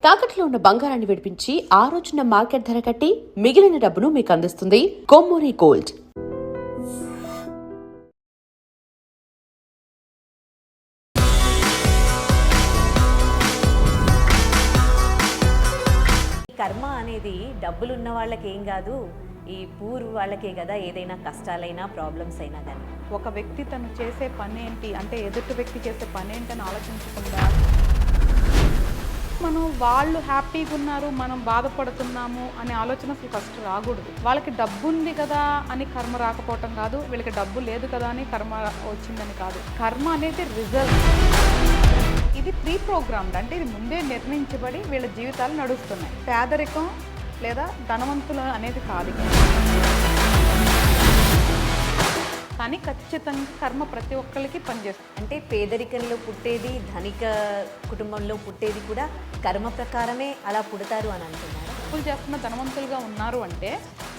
తాకట్లో ఉన్న బంగారాన్ని విడిపించి ఆ రోజున మార్కెట్ ధర కట్టి మిగిలిన డబ్బును మీకు అందిస్తుంది కొమ్మూరి గోల్డ్. కర్మ అనేది డబ్బులున్న వాళ్ళకి ఏం కాదు, ఈ పూర్ వాళ్ళకే కదా ఏదైనా కష్టాలైనా ప్రాబ్లమ్స్ అయినా కానీ. ఒక వ్యక్తి తను చేసే పని ఏంటి అంటే ఎదుటి వ్యక్తి చేసే పని ఏంటని ఆలోచించకుండా మనం వాళ్ళు హ్యాపీగా ఉన్నారు మనం బాధపడుతున్నాము అనే ఆలోచన అసలు ఫస్ట్ రాకూడదు. వాళ్ళకి డబ్బు ఉంది కదా అని కర్మ రాకపోవటం కాదు, వీళ్ళకి డబ్బు లేదు కదా అని కర్మ వచ్చిందని కాదు. కర్మ అనేది రిజల్ట్. ఇది ప్రీ ప్రోగ్రామ్డ్, అంటే ఇది ముందే నిర్ణయించబడి వీళ్ళ జీవితాలు నడుస్తున్నాయి. పేదరికం లేదా ధనవంతులు అనేది కాదు, కానీ ఖచ్చితంగా కర్మ ప్రతి ఒక్కరికి పనిచేస్తుంది. అంటే పేదరికంలో పుట్టేది, ధనిక కుటుంబంలో పుట్టేది కూడా కర్మ ప్రకారమే అలా పుడతారు అని అంటున్నారు. తప్పులు చేస్తున్న ధనవంతులుగా ఉన్నారు అంటే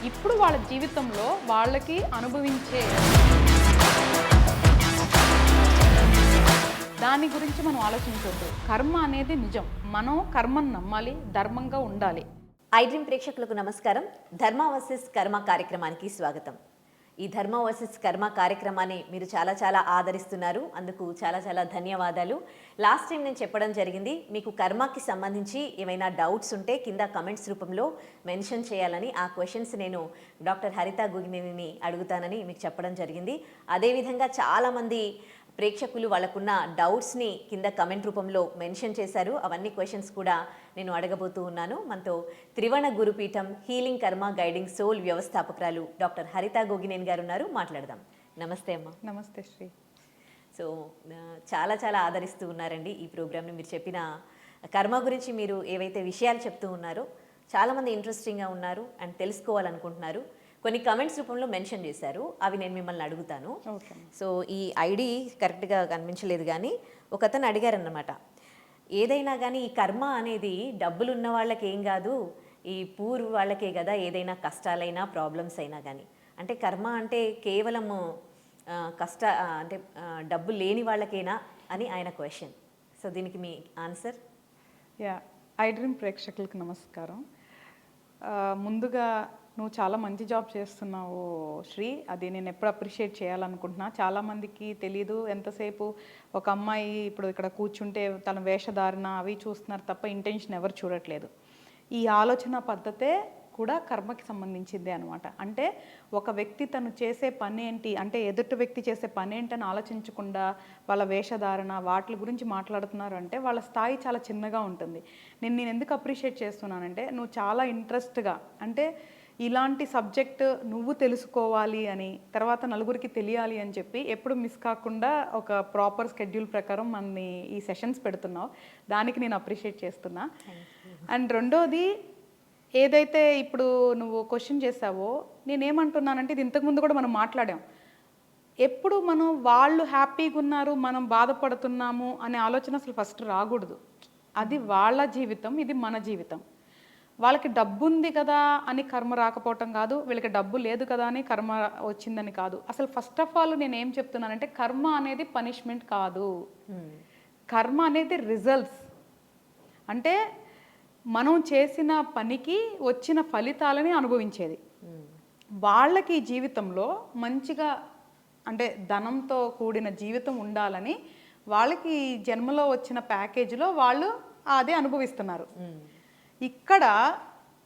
ఇప్పుడు వాళ్ళ జీవితంలో వాళ్ళకి అనుభవించే దాని గురించి మనం ఆలోచించవద్దు. కర్మ అనేది నిజం, మనం కర్మను నమ్మాలి, ధర్మంగా ఉండాలి. ఐడ్రీమ్ ప్రేక్షకులకు నమస్కారం. ధర్మ వర్సెస్ కర్మ కార్యక్రమానికి స్వాగతం. ఈ ధర్మ వర్సెస్ కర్మ కార్యక్రమాన్ని మీరు చాలా ఆదరిస్తున్నారు, అందుకు చాలా ధన్యవాదాలు. లాస్ట్ టైం నేను చెప్పడం జరిగింది, మీకు కర్మకి సంబంధించి ఏమైనా డౌట్స్ ఉంటే కింద కమెంట్స్ రూపంలో మెన్షన్ చేయాలని. ఆ క్వశ్చన్స్ నేను డాక్టర్ హరిత గోగినేనిని అడుగుతానని మీకు చెప్పడం జరిగింది. అదేవిధంగా చాలామంది ప్రేక్షకులు వాళ్ళకున్న డౌట్స్ని కింద కమెంట్ రూపంలో మెన్షన్ చేశారు. అవన్నీ క్వశ్చన్స్ కూడా నేను అడగబోతూ ఉన్నాను. మనతో త్రివర్ణ గురుపీఠం హీలింగ్ కర్మ గైడింగ్ సోల్ వ్యవస్థాపకురాలు డాక్టర్ హరిత గోగినేని గారు ఉన్నారు. మాట్లాడదాం. నమస్తే అమ్మ. నమస్తే శ్రీ. సో చాలా ఆదరిస్తూ ఉన్నారండి ఈ ప్రోగ్రామ్ని. మీరు చెప్పిన కర్మ గురించి మీరు ఏవైతే విషయాలు చెప్తూ ఉన్నారో చాలామంది ఇంట్రెస్టింగ్గా ఉన్నారు అండ్ తెలుసుకోవాలనుకుంటున్నారు. కొన్ని కమెంట్స్ రూపంలో మెన్షన్ చేశారు, అవి నేను మిమ్మల్ని అడుగుతాను. సో ఈ ఐడి కరెక్ట్గా కనిపించలేదు, కానీ ఒక అతను అడిగారన్నమాట, ఏదైనా కానీ ఈ కర్మ అనేది డబ్బులు ఉన్న వాళ్ళకి ఏం కాదు, ఈ పూర్ వాళ్ళకే కదా ఏదైనా కష్టాలైనా ప్రాబ్లమ్స్ అయినా కానీ. అంటే కర్మ అంటే కేవలం అంటే డబ్బు లేని వాళ్ళకేనా అని ఆయన క్వశ్చన్. సో దీనికి మీ ఆన్సర్? ఐడ్రీమ్ ప్రేక్షకులకు నమస్కారం. ముందుగా నువ్వు చాలా మంచి జాబ్ చేస్తున్నావు శ్రీ, అది నేను ఎప్పుడు అప్రిషియేట్ చేయాలనుకుంటున్నా. చాలామందికి తెలీదు, ఎంతసేపు ఒక అమ్మాయి ఇప్పుడు ఇక్కడ కూర్చుంటే తన వేషధారణ అవి చూస్తున్నారు తప్ప ఇంటెన్షన్ ఎవరు చూడట్లేదు. ఈ ఆలోచన పద్ధతే కూడా కర్మకి సంబంధించిందే అనమాట. అంటే ఒక వ్యక్తి తను చేసే పని ఏంటి అంటే ఎదుటి వ్యక్తి చేసే పని ఏంటని ఆలోచించకుండా వాళ్ళ వేషధారణ వాటి గురించి మాట్లాడుతున్నారు అంటే వాళ్ళ స్థాయి చాలా చిన్నగా ఉంటుంది. నేను ఎందుకు అప్రిషియేట్ చేస్తున్నానంటే నువ్వు చాలా ఇంట్రెస్ట్గా, అంటే ఇలాంటి సబ్జెక్ట్ నువ్వు తెలుసుకోవాలి అని, తర్వాత నలుగురికి తెలియాలి అని చెప్పి ఎప్పుడు మిస్ కాకుండా ఒక ప్రాపర్ స్కెడ్యూల్ ప్రకారం మనని ఈ సెషన్స్ పెడుతున్నావు, దానికి నేను అప్రిషియేట్ చేస్తున్నా. అండ్ రెండోది, ఏదైతే ఇప్పుడు నువ్వు క్వశ్చన్ చేసావో నేనేమంటున్నానంటే ఇది ఇంతకుముందు కూడా మనం మాట్లాడాం. ఎప్పుడు మనం వాళ్ళు హ్యాపీగా ఉన్నారు మనం బాధపడుతున్నాము అనే ఆలోచన అసలు ఫస్ట్ రాకూడదు. అది వాళ్ళ జీవితం, ఇది మన జీవితం. వాళ్ళకి డబ్బు ఉంది కదా అని కర్మ రాకపోవటం కాదు, వీళ్ళకి డబ్బు లేదు కదా అని కర్మ వచ్చిందని కాదు. అసలు ఫస్ట్ ఆఫ్ ఆల్ నేను ఏం చెప్తున్నానంటే కర్మ అనేది పనిష్మెంట్ కాదు, కర్మ అనేది రిజల్ట్స్. అంటే మనం చేసిన పనికి వచ్చిన ఫలితాలని అనుభవించేది. వాళ్ళకి జీవితంలో మంచిగా అంటే ధనంతో కూడిన జీవితం ఉండాలని వాళ్ళకి జన్మలో వచ్చిన ప్యాకేజీలో వాళ్ళు అదే అనుభవిస్తున్నారు. ఇక్కడ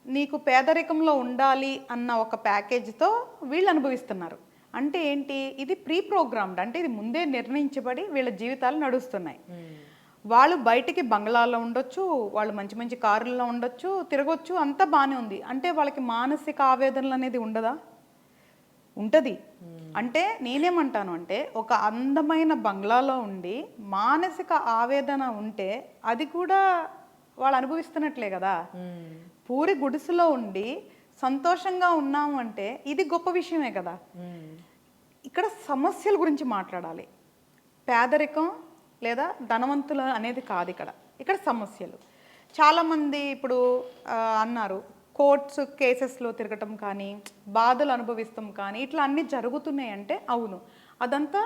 నీకు పేదరికంలో ఉండాలి అన్న ఒక ప్యాకేజీతో వీళ్ళు అనుభవిస్తున్నారు. అంటే ఏంటి, ఇది ప్రీ ప్రోగ్రామ్డ్, అంటే ఇది ముందే నిర్ణయించబడి వీళ్ళ జీవితాలు నడుస్తున్నాయి. వాళ్ళు బయటికి బంగ్లాల్లో ఉండొచ్చు, వాళ్ళు మంచి కారుల్లో ఉండొచ్చు, తిరగొచ్చు, అంతా బాగానే ఉంది. అంటే వాళ్ళకి మానసిక ఆవేదనలు అనేది ఉండదా? ఉంటుంది. అంటే నేనేమంటాను అంటే ఒక అందమైన బంగ్లాలో ఉండి మానసిక ఆవేదన ఉంటే అది కూడా వాళ్ళు అనుభవిస్తున్నట్లే కదా. పూరి గుడిసెలో ఉండి సంతోషంగా ఉన్నాము అంటే ఇది గొప్ప విషయమే కదా. ఇక్కడ సమస్యల గురించి మాట్లాడాలి. పేదరికం లేదా ధనవంతులు అనేది కాదు ఇక్కడ సమస్యలు. చాలామంది ఇప్పుడు అన్నారు కోర్ట్స్ కేసెస్లో తిరగటం కానీ బాధలు అనుభవిస్తాం కానీ ఇట్లా అన్నీ జరుగుతున్నాయి అంటే అవును, అదంతా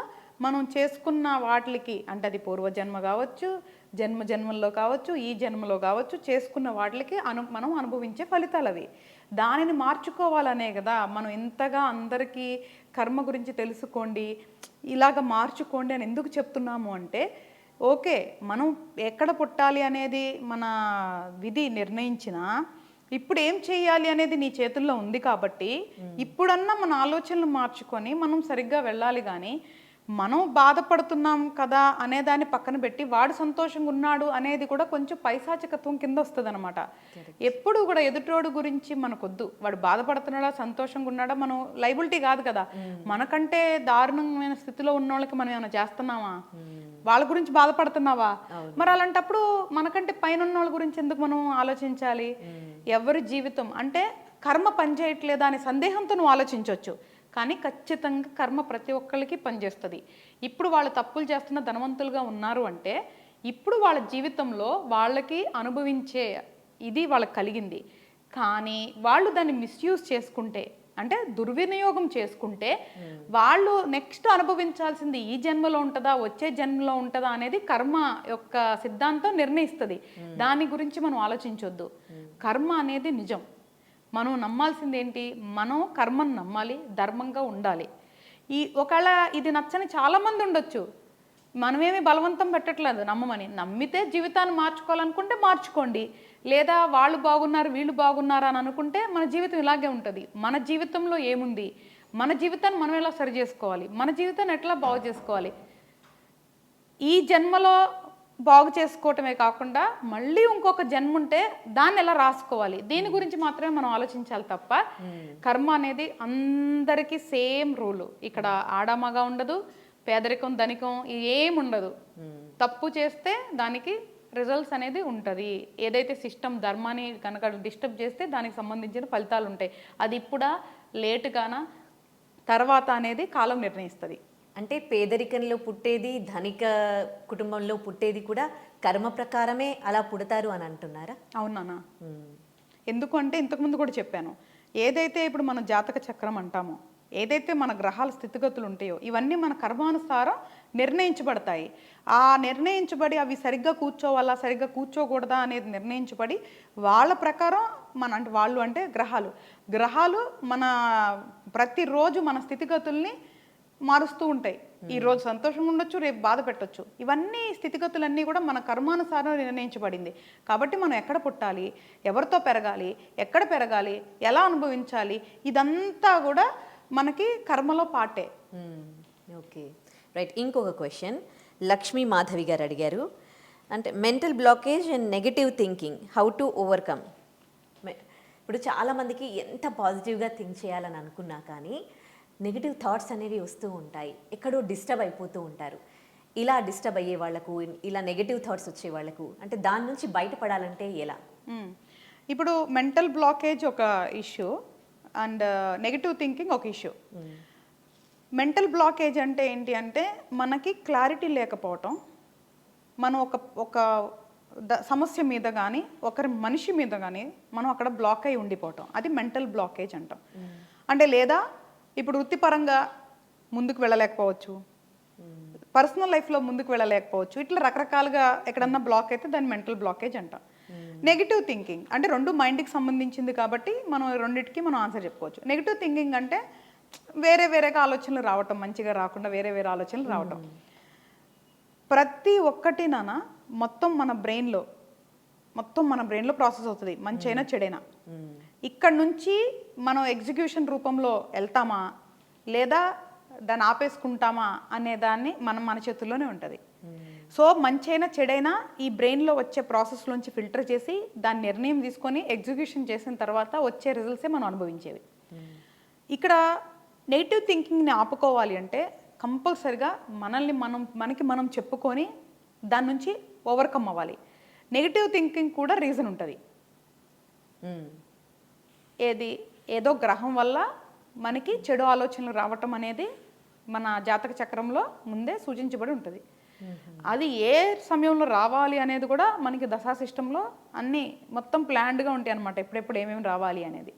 మనం చేసుకున్న వాటికి, అంటే అది పూర్వజన్మ కావచ్చు, జన్మల్లో కావచ్చు, ఈ జన్మలో కావచ్చు, చేసుకున్న వాటికి మనం అనుభవించే ఫలితాలు అవి. దానిని మార్చుకోవాలనే కదా మనం ఇంతగా అందరికీ కర్మ గురించి తెలుసుకోండి, ఇలాగ మార్చుకోండి అని ఎందుకు చెప్తున్నాము అంటే, ఓకే మనం ఎక్కడ పుట్టాలి అనేది మన విధి నిర్ణయించినా ఇప్పుడు ఏం చేయాలి అనేది నీ చేతుల్లో ఉంది కాబట్టి ఇప్పుడన్నా మన ఆలోచనలు మార్చుకొని మనం సరిగ్గా వెళ్ళాలి. కానీ మనం బాధపడుతున్నాం కదా అనే దాన్ని పక్కన పెట్టి వాడు సంతోషంగా ఉన్నాడు అనేది కూడా కొంచెం పైశాచికత్వం కింద వస్తుంది అనమాట. ఎప్పుడు కూడా ఎదుటోడు గురించి మనకొద్దు. వాడు బాధపడుతున్నాడా సంతోషంగా ఉన్నాడా మనం లైబిలిటీ కాదు కదా. మనకంటే దారుణమైన స్థితిలో ఉన్న వాళ్ళకి మనం ఏమైనా చేస్తున్నామా? వాళ్ళ గురించి బాధపడుతున్నావా? మరి అలాంటప్పుడు మనకంటే పైన ఉన్న వాళ్ళ గురించి ఎందుకు మనం ఆలోచించాలి? ఎవరి జీవితం అంటే కర్మ పనిచేయట్లేదా అనే సందేహంతో నువ్వు ఆలోచించవచ్చు. కానీ ఖచ్చితంగా కర్మ ప్రతి ఒక్కరికి పనిచేస్తుంది. ఇప్పుడు వాళ్ళు తప్పులు చేస్తున్న ధనవంతులుగా ఉన్నారు అంటే ఇప్పుడు వాళ్ళ జీవితంలో వాళ్ళకి అనుభవించే ఇది వాళ్ళకి కలిగింది. కానీ వాళ్ళు దాన్ని మిస్యూజ్ చేసుకుంటే అంటే దుర్వినియోగం చేసుకుంటే వాళ్ళు నెక్స్ట్ అనుభవించాల్సింది ఈ జన్మలో ఉంటుందా వచ్చే జన్మలో ఉంటుందా అనేది కర్మ యొక్క సిద్ధాంతం నిర్ణయిస్తుంది. దాని గురించి మనం ఆలోచించొద్దు. కర్మ అనేది నిజం. మనం నమ్మాల్సింది ఏంటి? మనం కర్మను నమ్మాలి, ధర్మంగా ఉండాలి. ఒకవేళ ఇది నచ్చని చాలామంది ఉండొచ్చు. మనమేమి బలవంతం పెట్టట్లేదు నమ్మమని. నమ్మితే జీవితాన్ని మార్చుకోవాలనుకుంటే మార్చుకోండి. లేదా వాళ్ళు బాగున్నారు వీళ్ళు బాగున్నారు అని అనుకుంటే మన జీవితం ఇలాగే ఉంటుంది. మన జీవితంలో ఏముంది? మన జీవితాన్ని మనం ఎలా సరి చేసుకోవాలి? మన జీవితాన్ని ఎట్లా బాగు చేసుకోవాలి? ఈ జన్మలో బాగు చేసుకోవటమే కాకుండా మళ్ళీ ఇంకొక జన్మ ఉంటే దాన్ని ఎలా రాసుకోవాలి, దీని గురించి మాత్రమే మనం ఆలోచించాలి తప్ప కర్మ అనేది అందరికీ సేమ్ రూలు. ఇక్కడ ఆడమగా ఉండదు, పేదరికం ధనికం ఏముండదు. తప్పు చేస్తే దానికి రిజల్ట్స్ అనేది ఉంటుంది. ఏదైతే సిస్టమ్ ధర్మాన్ని కనుక డిస్టర్బ్ చేస్తే దానికి సంబంధించిన ఫలితాలు ఉంటాయి. అది ఇప్పుడా లేటుగానా తర్వాత అనేది కాలం నిర్ణయిస్తుంది. అంటే పేదరికంలో పుట్టేది, ధనిక కుటుంబంలో పుట్టేది కూడా కర్మ ప్రకారమే అలా పుడతారు అని అంటున్నారా? అవునా? ఎందుకు అంటే ఇంతకుముందు కూడా చెప్పాను, ఏదైతే ఇప్పుడు మన జాతక చక్రం అంటామో, ఏదైతే మన గ్రహాల స్థితిగతులు ఉంటాయో ఇవన్నీ మన కర్మానుసారం నిర్ణయించబడతాయి. ఆ నిర్ణయించబడి అవి సరిగ్గా కూర్చోవాలా సరిగ్గా కూర్చోకూడదా అనేది నిర్ణయించబడి వాళ్ళ ప్రకారం అంటే వాళ్ళు అంటే గ్రహాలు మన ప్రతిరోజు మన స్థితిగతుల్ని మారుస్తూ ఉంటాయి. ఈరోజు సంతోషంగా ఉండొచ్చు, రేపు బాధ పెట్టొచ్చు. ఇవన్నీ స్థితిగతులన్నీ కూడా మన కర్మానుసారం నిర్ణయించబడింది. కాబట్టి మనం ఎక్కడ పుట్టాలి, ఎవరితో పెరగాలి, ఎక్కడ పెరగాలి, ఎలా అనుభవించాలి, ఇదంతా కూడా మనకి కర్మలో పాటే. Okay, right. ఇంకొక క్వశ్చన్ లక్ష్మీ మాధవి గారు అడిగారు. అంటే mental blockage and negative thinking how to overcome. ఇప్పుడు చాలామందికి ఎంత పాజిటివ్గా థింక్ చేయాలని అనుకున్నా కానీ నెగిటివ్ థాట్స్ అనేవి వస్తూ ఉంటాయి, ఎక్కడో డిస్టర్బ్ అయిపోతూ ఉంటారు. ఇలా డిస్టర్బ్ అయ్యే వాళ్లకు, ఇలా నెగిటివ్ థాట్స్ వచ్చే వాళ్లకు అంటే దాని నుంచి బయటపడాలంటే ఎలా? ఇప్పుడు మెంటల్ బ్లాకేజ్ ఒక ఇష్యూ అండ్ నెగిటివ్ థింకింగ్ ఒక ఇష్యూ. మెంటల్ బ్లాకేజ్ అంటే ఏంటి అంటే మనకి క్లారిటీ లేకపోవటం, మనం ఒక సమస్య మీద కానీ ఒకరి మనిషి మీద కానీ మనం అక్కడ బ్లాక్ అయి ఉండిపోవటం, అది మెంటల్ బ్లాకేజ్ అంటాం. అంటే లేదా ఇప్పుడు వృత్తిపరంగా ముందుకు వెళ్ళలేకపోవచ్చు, పర్సనల్ లైఫ్లో ముందుకు వెళ్ళలేకపోవచ్చు, ఇట్లా రకరకాలుగా ఎక్కడన్నా బ్లాక్ అయితే దాన్ని మెంటల్ బ్లాకేజ్ అంటాం. నెగిటివ్ థింకింగ్ అంటే రెండు మైండ్కి సంబంధించింది కాబట్టి మనం రెండింటికి మనం ఆన్సర్ చెప్పుకోవచ్చు. నెగిటివ్ థింకింగ్ అంటే వేరేగా ఆలోచనలు రావటం, మంచిగా రాకుండా వేరే ఆలోచనలు రావటం. ప్రతి ఒక్కటి మొత్తం మన బ్రెయిన్లో ప్రాసెస్ అవుతుంది, మంచైనా చెడైనా. ఇక్కడ నుంచి మనం ఎగ్జిక్యూషన్ రూపంలో వెళ్తామా లేదా దాన్ని ఆపేసుకుంటామా అనే దాన్ని మన చేతుల్లోనే ఉంటుంది. సో మంచైనా చెడైనా ఈ బ్రెయిన్లో వచ్చే ప్రాసెస్లోంచి ఫిల్టర్ చేసి దాని నిర్ణయం తీసుకొని ఎగ్జిక్యూషన్ చేసిన తర్వాత వచ్చే రిజల్ట్సే మనం అనుభవించేవి. ఇక్కడ నెగిటివ్ థింకింగ్ని ఆపుకోవాలి అంటే కంపల్సరిగా మనకి మనం చెప్పుకొని దాని నుంచి ఓవర్కమ్ అవ్వాలి. నెగిటివ్ థింకింగ్ కూడా రీజన్ ఉంటుంది. ఏదో గ్రహం వల్ల మనకి చెడు ఆలోచనలు రావటం అనేది మన జాతక చక్రంలో ముందే సూచించబడి ఉంటుంది. అది ఏ సమయంలో రావాలి అనేది కూడా మనకి దశా సిస్టంలో అన్నీ మొత్తం ప్లాన్డ్గా ఉంటాయి అన్నమాట, ఎప్పుడెప్పుడు ఏమేమి రావాలి అనేది.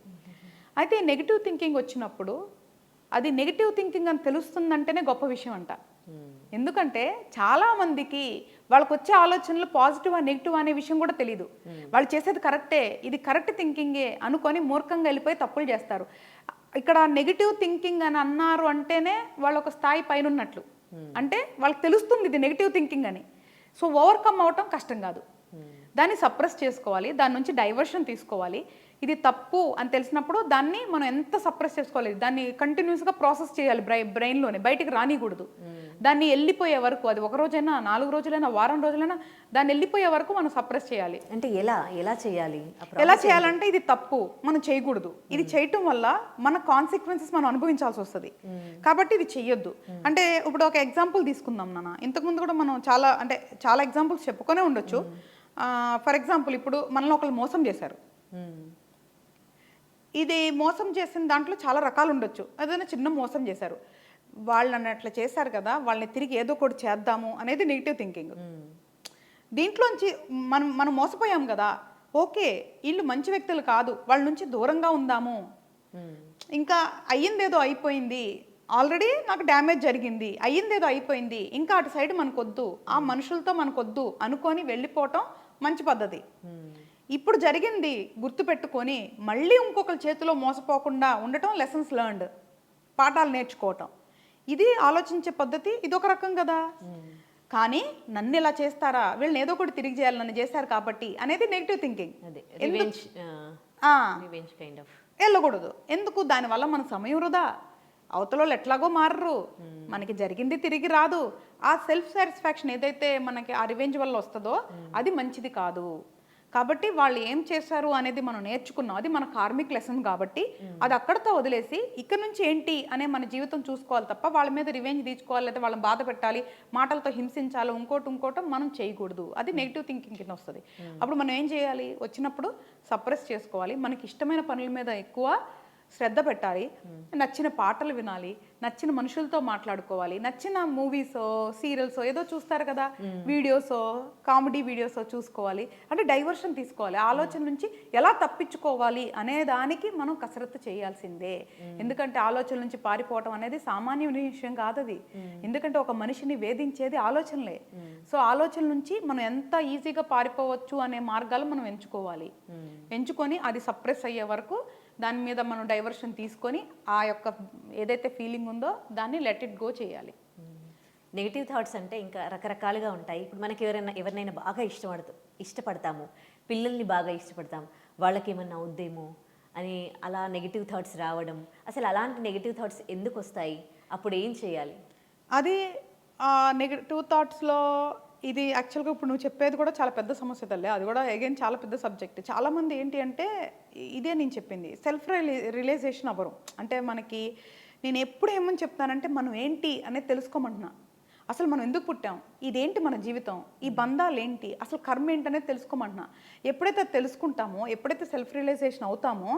అయితే నెగిటివ్ థింకింగ్ వచ్చినప్పుడు అది నెగిటివ్ థింకింగ్ అని తెలుస్తుందంటేనే గొప్ప విషయం అంట. ఎందుకంటే చాలామందికి వాళ్ళకి వచ్చే ఆలోచనలు పాజిటివ్ నెగిటివ్ అనే విషయం కూడా తెలియదు. వాళ్ళు చేసేది కరెక్టే, ఇది కరెక్ట్ థింకింగే అనుకొని మూర్ఖంగా వెళ్ళిపోయి తప్పులు చేస్తారు. ఇక్కడ నెగిటివ్ థింకింగ్ అని అన్నారు అంటేనే వాళ్ళు ఒక స్థాయి పైన ఉన్నట్లు. అంటే వాళ్ళకి తెలుస్తుంది ఇది నెగిటివ్ థింకింగ్ అని. సో ఓవర్కమ్ అవటం కష్టం కాదు. దాన్ని సప్రెస్ చేసుకోవాలి, దాని నుంచి డైవర్షన్ తీసుకోవాలి. ఇది తప్పు అని తెలిసినప్పుడు దాన్ని మనం ఎంత సప్రెస్ చేసుకోవాలి, దాన్ని కంటిన్యూస్గా ప్రాసెస్ చేయాలి బ్రెయిన్లోనే, బయటికి రానికూడదు. దాన్ని వెళ్ళిపోయే వరకు, అది ఒక రోజైనా 4 రోజులైనా వారం రోజులైనా దాన్ని వెళ్ళిపోయే వరకు మనం సప్రెస్ చేయాలి. అంటే ఎలా చేయాలి? ఎలా చేయాలంటే ఇది తప్పు, మనం చేయకూడదు, ఇది చేయటం వల్ల మన కాన్సిక్వెన్సెస్ మనం అనుభవించాల్సి వస్తుంది, కాబట్టి ఇది చెయ్యొద్దు. అంటే ఇప్పుడు ఒక ఎగ్జాంపుల్ తీసుకుందాం నాన్న. ఇంతకుముందు కూడా మనం చాలా ఎగ్జాంపుల్స్ చెప్పుకొనే ఉండొచ్చు. ఫర్ ఎగ్జాంపుల్ ఇప్పుడు మనల్ని ఒకళ్ళు మోసం చేశారు. ఇది మోసం చేసిన దాంట్లో చాలా రకాలు ఉండొచ్చు. ఏదైనా చిన్న మోసం చేశారు, వాళ్ళని అట్లా చేశారు కదా, వాళ్ళని తిరిగి ఏదో ఒకటి చేద్దాము అనేది నెగిటివ్ థింకింగ్. దీంట్లోంచి మనం మోసపోయాం కదా, ఓకే వీళ్ళు మంచి వ్యక్తులు కాదు, వాళ్ళ నుంచి దూరంగా ఉందాము, ఇంకా అయ్యిందేదో అయిపోయింది, ఆల్రెడీ నాకు డ్యామేజ్ జరిగింది, అయ్యిందేదో అయిపోయింది, ఇంకా అటు సైడ్ మనకొద్దు, ఆ మనుషులతో మనకొద్దు అనుకొని వెళ్ళిపోవటం మంచి పద్ధతి. ఇప్పుడు జరిగింది గుర్తుపెట్టుకొని మళ్ళీ ఇంకొకరి చేతిలో మోసపోకుండా ఉండటం లెసన్స్ లెర్న్డ్, పాఠాలు నేర్చుకోవటం. ఇది ఆలోచించే పద్ధతి, ఇది ఒక రకం కదా. కానీ నన్ను ఇలా చేస్తారా, వీళ్ళని ఏదో ఒకటి తిరిగి చేయాలి, నన్ను చేశారు కాబట్టి అనేది నెగిటివ్ థింకింగ్. వెళ్ళకూడదు. ఎందుకు? దానివల్ల మన సమయం వృధా, అవతల ఎట్లాగో మారరు, మనకి జరిగింది తిరిగి రాదు. ఆ సెల్ఫ్ సాటిస్ఫాక్షన్ ఏదైతే మనకి ఆ రివెంజ్ వల్ల వస్తుందో అది మంచిది కాదు. కాబట్టి వాళ్ళు ఏం చేశారు అనేది మనం నేర్చుకున్నాం, అది మన కార్మిక్ లెసన్ కాబట్టి అది అక్కడితో వదిలేసి ఇక్కడ నుంచి ఏంటి అనే మన జీవితం చూసుకోవాలి తప్ప వాళ్ళ మీద రివెంజ్ తీసుకోవాలి, లేదా వాళ్ళని బాధ పెట్టాలి, మాటలతో హింసించాలి, ఇంకోటి మనం చేయకూడదు. అది నెగిటివ్ థింకింగ్ కింద వస్తుంది. అప్పుడు మనం ఏం చేయాలి? వచ్చినప్పుడు సప్రెస్ చేసుకోవాలి, మనకి ఇష్టమైన పనుల మీద ఎక్కువ శ్రద్ధ పెట్టాలి, నచ్చిన పాటలు వినాలి, నచ్చిన మనుషులతో మాట్లాడుకోవాలి, నచ్చిన మూవీసో సీరియల్సో ఏదో చూస్తారు కదా, వీడియోసో కామెడీ వీడియోసో చూసుకోవాలి. అంటే డైవర్షన్ తీసుకోవాలి, ఆలోచన నుంచి ఎలా తప్పించుకోవాలి అనే దానికి మనం కసరత్తు చేయాల్సిందే. ఎందుకంటే ఆలోచన నుంచి పారిపోవటం అనేది సామాన్య విషయం కాదు అది. ఎందుకంటే ఒక మనిషిని వేధించేది ఆలోచనలే. సో ఆలోచన నుంచి మనం ఎంత ఈజీగా పారిపోవచ్చు అనే మార్గాలు మనం ఎంచుకొని అది సప్రెస్ అయ్యే వరకు దాని మీద మనం డైవర్షన్ తీసుకొని ఆ యొక్క ఏదైతే ఫీలింగ్ ఉందో దాన్ని లెట్ ఇట్ గో చేయాలి. నెగిటివ్ థాట్స్ అంటే ఇంకా రకరకాలుగా ఉంటాయి. ఇప్పుడు మనకి ఎవరినైనా బాగా ఇష్టపడతాము, పిల్లల్ని బాగా ఇష్టపడతాం, వాళ్ళకి ఏమన్నా అవుద్దేమో అని అలా నెగిటివ్ థాట్స్ రావడం. అసలు అలాంటి నెగిటివ్ థాట్స్ ఎందుకు వస్తాయి? అప్పుడు ఏం చేయాలి? అది నెగిటివ్ థాట్స్లో ఇది యాక్చువల్గా ఇప్పుడు నువ్వు చెప్పేది కూడా చాలా పెద్ద సమస్య తల్లి, అది కూడా అగైన్ చాలా పెద్ద సబ్జెక్ట్. చాలామంది ఏంటి అంటే ఇదే నేను చెప్పింది, సెల్ఫ్ రియలైజేషన్ అవ్వరు. అంటే మనకి నేను ఎప్పుడు ఏమని చెప్తానంటే మనం ఏంటి అనేది తెలుసుకోమంటున్నా. అసలు మనం ఎందుకు పుట్టాం, ఇదేంటి మన జీవితం, ఈ బంధాలు ఏంటి, అసలు కర్మ ఏంటనేది తెలుసుకోమంటున్నా. ఎప్పుడైతే తెలుసుకుంటామో, ఎప్పుడైతే సెల్ఫ్ రియలైజేషన్ అవుతామో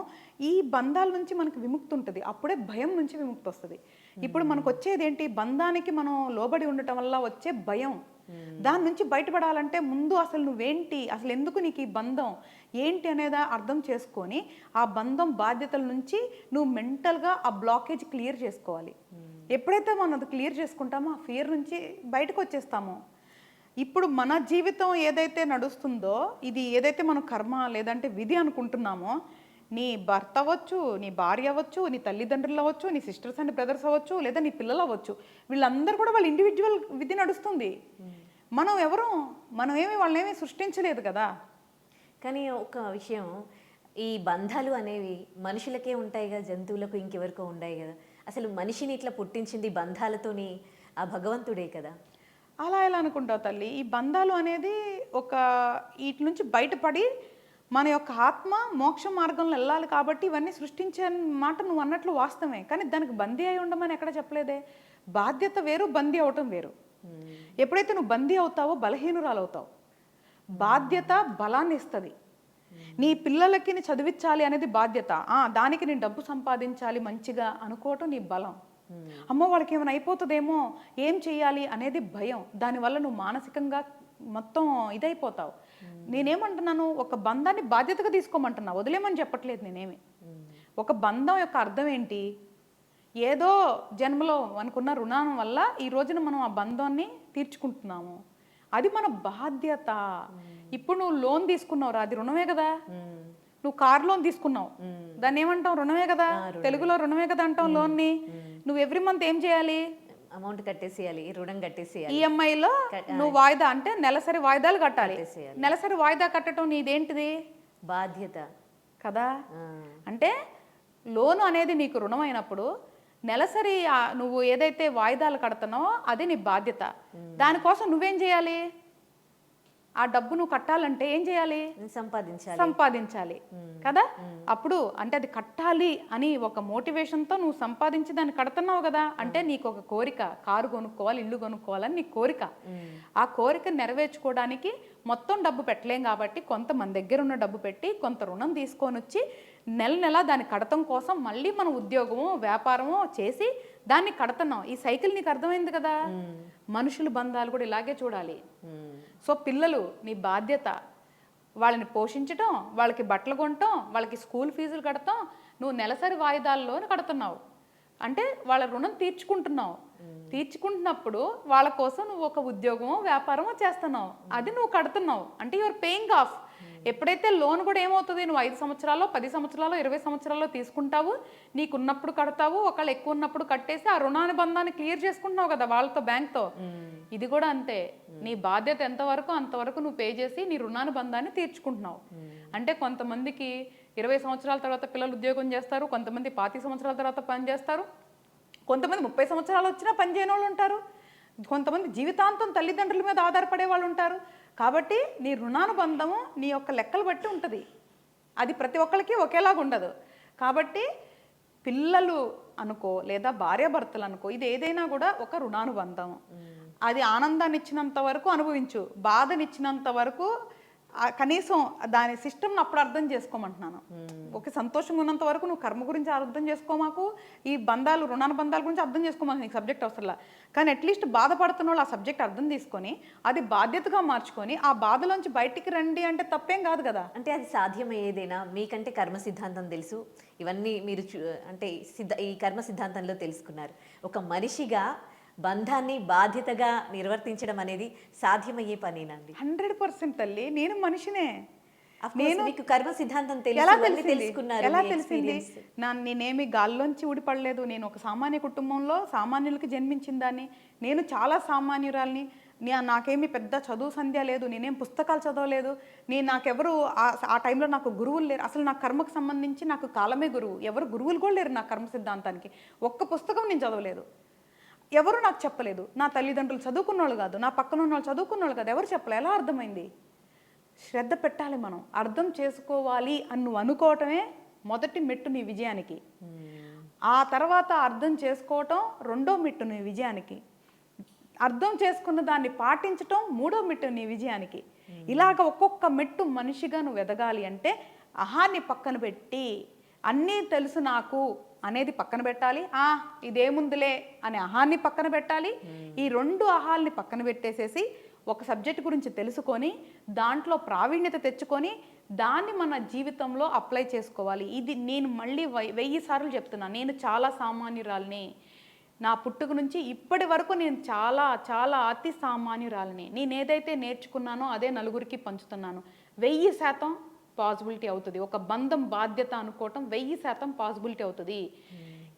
ఈ బంధాల నుంచి మనకు విముక్తి ఉంటుంది, అప్పుడే భయం నుంచి విముక్తి వస్తుంది. ఇప్పుడు మనకు వచ్చేది ఏంటి, బంధానికి మనం లోబడి ఉండటం వల్ల వచ్చే భయం. దాని నుంచి బయటపడాలంటే ముందు అసలు నువ్వేంటి, అసలు ఎందుకు నీకు ఈ బంధం ఏంటి అనేది అర్థం చేసుకొని ఆ బంధం బాధ్యతల నుంచి నువ్వు మెంటల్గా ఆ బ్లాకేజ్ క్లియర్ చేసుకోవాలి. ఎప్పుడైతే మనం అది క్లియర్ చేసుకుంటామో ఆ ఫియర్ నుంచి బయటకు వచ్చేస్తామో. ఇప్పుడు మన జీవితం ఏదైతే నడుస్తుందో, ఇది ఏదైతే మనం కర్మ లేదంటే విధి అనుకుంటున్నామో, నీ భర్త అవ్వచ్చు, నీ భార్య అవ్వచ్చు, నీ తల్లిదండ్రులు అవ్వచ్చు, నీ సిస్టర్స్ అండ్ బ్రదర్స్ అవ్వచ్చు, లేదా నీ పిల్లలు అవ్వచ్చు, వీళ్ళందరూ కూడా వాళ్ళ ఇండివిజువల్ విధి నడుస్తుంది. మనం ఏమి వాళ్ళనేమి సృష్టించలేదు కదా. కానీ ఒక విషయం, ఈ బంధాలు అనేవి మనుషులకే ఉంటాయి కదా, జంతువులకు ఇంకెవరికో ఉంటాయి కదా. అసలు మనిషిని ఇట్లా పుట్టించింది బంధాలతోని ఆ భగవంతుడే కదా. అలా ఎలా అనుకుంటావు తల్లి? ఈ బంధాలు అనేది వీటి నుంచి బయటపడి మన యొక్క ఆత్మ మోక్ష మార్గంలో వెళ్ళాలి కాబట్టి ఇవన్నీ సృష్టించే మాట నువ్వు అన్నట్లు వాస్తవమే. కానీ దానికి బందీ అయి ఉండమని ఎక్కడ చెప్పలేదే. బాధ్యత వేరు, బందీ అవటం వేరు. ఎప్పుడైతే నువ్వు బందీ అవుతావో బలహీనురాలు అవుతావు. బాధ్యత బలాన్ని ఇస్తుంది. నీ పిల్లలకి నీ చదివించాలి అనేది బాధ్యత, దానికి నేను డబ్బు సంపాదించాలి మంచిగా అనుకోవటం నీ బలం. అమ్మో వాళ్ళకి ఏమైనా అయిపోతుందేమో, ఏం చెయ్యాలి అనేది భయం. దానివల్ల నువ్వు మానసికంగా మొత్తం ఇదైపోతావు. నేనేమంటున్నాను, ఒక బంధాన్ని బాధ్యతగా తీసుకోమంటున్నా, వదిలేమని చెప్పట్లేదు నేనేమి. ఒక బంధం యొక్క అర్థం ఏంటి, ఏదో జన్మలో అనుకున్న రుణం వల్ల ఈ రోజున మనం ఆ బంధాన్ని తీర్చుకుంటున్నాము. అది మన బాధ్యత. ఇప్పుడు నువ్వు లోన్ తీసుకున్నావు, అది రుణమే కదా. నువ్వు కార్ లోన్ తీసుకున్నావు, దాన్ని ఏమంటావు? రుణమే కదా. తెలుగులో రుణమే కదా అంటాం లోన్ని. నువ్వు ఎవ్రీ మంత్ ఏం చేయాలి? అమౌంట్ కట్టేసేయాలి, రుణం కట్టేసేయాలి. ఈఎంఐలో నువ్వు వాయిదా అంటే నెలసరి వాయిదాలు కట్టాలి. నెలసరి వాయిదా కట్టడం నీదేంటిది? బాధ్యత కదా. అంటే లోను అనేది నీకు రుణం అయినప్పుడు నెలసరి నువ్వు ఏదైతే వాయిదాలు కడుతున్నావో అది నీ బాధ్యత. దానికోసం నువ్వేం చేయాలి? ఆ డబ్బు నువ్వు కట్టాలంటే ఏం చేయాలి? సంపాదించాలి కదా. అప్పుడు అంటే అది కట్టాలి అని ఒక మోటివేషన్తో నువ్వు సంపాదించి దాన్ని కడుతున్నావు కదా. అంటే నీకు ఒక కోరిక, కారు కొనుక్కోవాలి, ఇల్లు కొనుక్కోవాలని నీ కోరిక. ఆ కోరిక నెరవేర్చుకోవడానికి మొత్తం డబ్బు పెట్టలేం కాబట్టి కొంత మన దగ్గర ఉన్న డబ్బు పెట్టి కొంత రుణం తీసుకొని వచ్చి నెల దాన్ని కడతం కోసం మళ్ళీ మనం ఉద్యోగమో వ్యాపారమో చేసి దాన్ని కడుతున్నాం. ఈ సైకిల్ నీకు అర్థమైంది కదా. మనుషుల బంధాలు కూడా ఇలాగే చూడాలి. సో పిల్లలు నీ బాధ్యత, వాళ్ళని పోషించటం, వాళ్ళకి బట్టలు కొనటం, వాళ్ళకి స్కూల్ ఫీజులు కడతాం. నువ్వు నెలసరి వాయిదాల్లోనే కడుతున్నావు అంటే వాళ్ళ రుణం తీర్చుకుంటున్నావు. తీర్చుకుంటున్నప్పుడు వాళ్ళ కోసం నువ్వు ఒక ఉద్యోగమో వ్యాపారమో చేస్తున్నావు, అది నువ్వు కడుతున్నావు అంటే యువర్ పేయింగ్ ఆఫ్. ఎప్పుడైతే లోన్ కూడా ఏమవుతుంది, నువ్వు 5 సంవత్సరాలు 10 సంవత్సరాలు 20 సంవత్సరాల్లో తీసుకుంటావు, నీకున్నప్పుడు కడతావు, ఒకళ్ళు ఎక్కువ ఉన్నప్పుడు కట్టేసి ఆ రుణానుబంధాన్ని క్లియర్ చేసుకుంటున్నావు కదా వాళ్ళతో, బ్యాంక్తో. ఇది కూడా అంతే. నీ బాధ్యత ఎంతవరకు అంతవరకు నువ్వు పే చేసి నీ రుణానుబంధాన్ని తీర్చుకుంటున్నావు. అంటే కొంతమందికి 20 సంవత్సరాల తర్వాత పిల్లలు ఉద్యోగం చేస్తారు, కొంతమంది 25 సంవత్సరాల తర్వాత పని చేస్తారు, కొంతమంది 30 సంవత్సరాలు వచ్చినా పని చేయని వాళ్ళు ఉంటారు, కొంతమంది జీవితాంతం తల్లిదండ్రుల మీద ఆధారపడే వాళ్ళు ఉంటారు. కాబట్టి నీ రుణానుబంధము నీ యొక్క లెక్కలు బట్టి ఉంటుంది. అది ప్రతి ఒక్కరికి ఒకేలాగా ఉండదు. కాబట్టి పిల్లలు అనుకో లేదా భార్యాభర్తలు అనుకో, ఇది ఏదైనా కూడా ఒక రుణానుబంధం. అది ఆనందాన్ని ఇచ్చినంత వరకు అనుభవించు, బాధనిచ్చినంత వరకు కనీసం దాని సిస్టమ్ని అప్పుడు అర్థం చేసుకోమంటున్నాను. ఒక సంతోషంగా ఉన్నంత వరకు నువ్వు కర్మ గురించి అర్థం చేసుకోమాకు, ఈ బంధాలు రుణానుబంధాల గురించి అర్థం చేసుకోమాకు, నీకు సబ్జెక్ట్ అవసరంలా. కానీ అట్లీస్ట్ బాధపడుతున్న వాళ్ళు ఆ సబ్జెక్ట్ అర్థం తీసుకొని అది బాధ్యతగా మార్చుకొని ఆ బాధలోంచి బయటికి రండి అంటే తప్పేం కాదు కదా. అంటే అది సాధ్యమయ్యేదేనా? మీకంటే కర్మ సిద్ధాంతం తెలుసు, ఇవన్నీ మీరు అంటే ఈ కర్మ సిద్ధాంతంలో తెలుసుకున్నారు. ఒక మనిషిగా బంధాన్ని బాధ్యతగా నిర్వర్తించడం అనేది సాధ్యమయ్యే పనేనండి? 100% తల్లి. నేను మనిషినే. మీకు కర్మ సిద్ధాంతం ఎలా తెలిసింది? నేనేమి గాల్లోంచి ఊడిపడలేదు. నేను ఒక సామాన్య కుటుంబంలో సామాన్యులకి జన్మించిన దాన్ని. నేను చాలా సామాన్యురాల్ని. నాకేమి పెద్ద చదువు సంధ్య లేదు, నేనేం పుస్తకాలు చదవలేదు, నాకెవరు ఆ టైంలో నాకు గురువులు లేరు. అసలు నా కర్మకు సంబంధించి నాకు కాలమే గురువు. ఎవరు గురువులు కూడా లేరు నా కర్మ సిద్ధాంతానికి. ఒక్క పుస్తకం నేను చదవలేదు, ఎవరు నాకు చెప్పలేదు. నా తల్లిదండ్రులు చదువుకున్న వాళ్ళు కాదు, నా పక్కన ఉన్న వాళ్ళు చదువుకున్న వాళ్ళు కాదు, ఎవరు చెప్పలేదు. ఎలా అర్థమైంది? శ్రద్ధ పెట్టాలి, మనం అర్థం చేసుకోవాలి అని నువ్వు అనుకోవటమే మొదటి మెట్టు నీ విజయానికి. ఆ తర్వాత అర్థం చేసుకోవటం రెండో మెట్టు నీ విజయానికి. అర్థం చేసుకున్న దాన్ని పాటించటం మూడో మెట్టు నీ విజయానికి. ఇలాగ ఒక్కొక్క మెట్టు మనిషిగా నువ్వు ఎదగాలి అంటే అహాన్ని పక్కన పెట్టి అన్నీ తెలుసు నాకు అనేది పక్కన పెట్టాలి, ఇదేముందిలే అనే అహాన్ని పక్కన పెట్టాలి. ఈ రెండు అహాల్ని పక్కన పెట్టేసేసి ఒక సబ్జెక్ట్ గురించి తెలుసుకొని దాంట్లో ప్రావీణ్యత తెచ్చుకొని దాన్ని మన జీవితంలో అప్లై చేసుకోవాలి. ఇది నేను మళ్ళీ 1000 సార్లు చెప్తున్నాను. నేను చాలా సామాన్యురాలిని. నా పుట్టుక నుంచి ఇప్పటి వరకు నేను చాలా చాలా అతి సామాన్యురాలిని. నేను ఏదైతే నేర్చుకున్నానో అదే నలుగురికి పంచుతున్నాను. 1000% పాసిబిలిటీ అవుతుంది. ఒక బంధం బాధ్యత అనుకోవటం 1000% పాసిబిలిటీ అవుతుంది.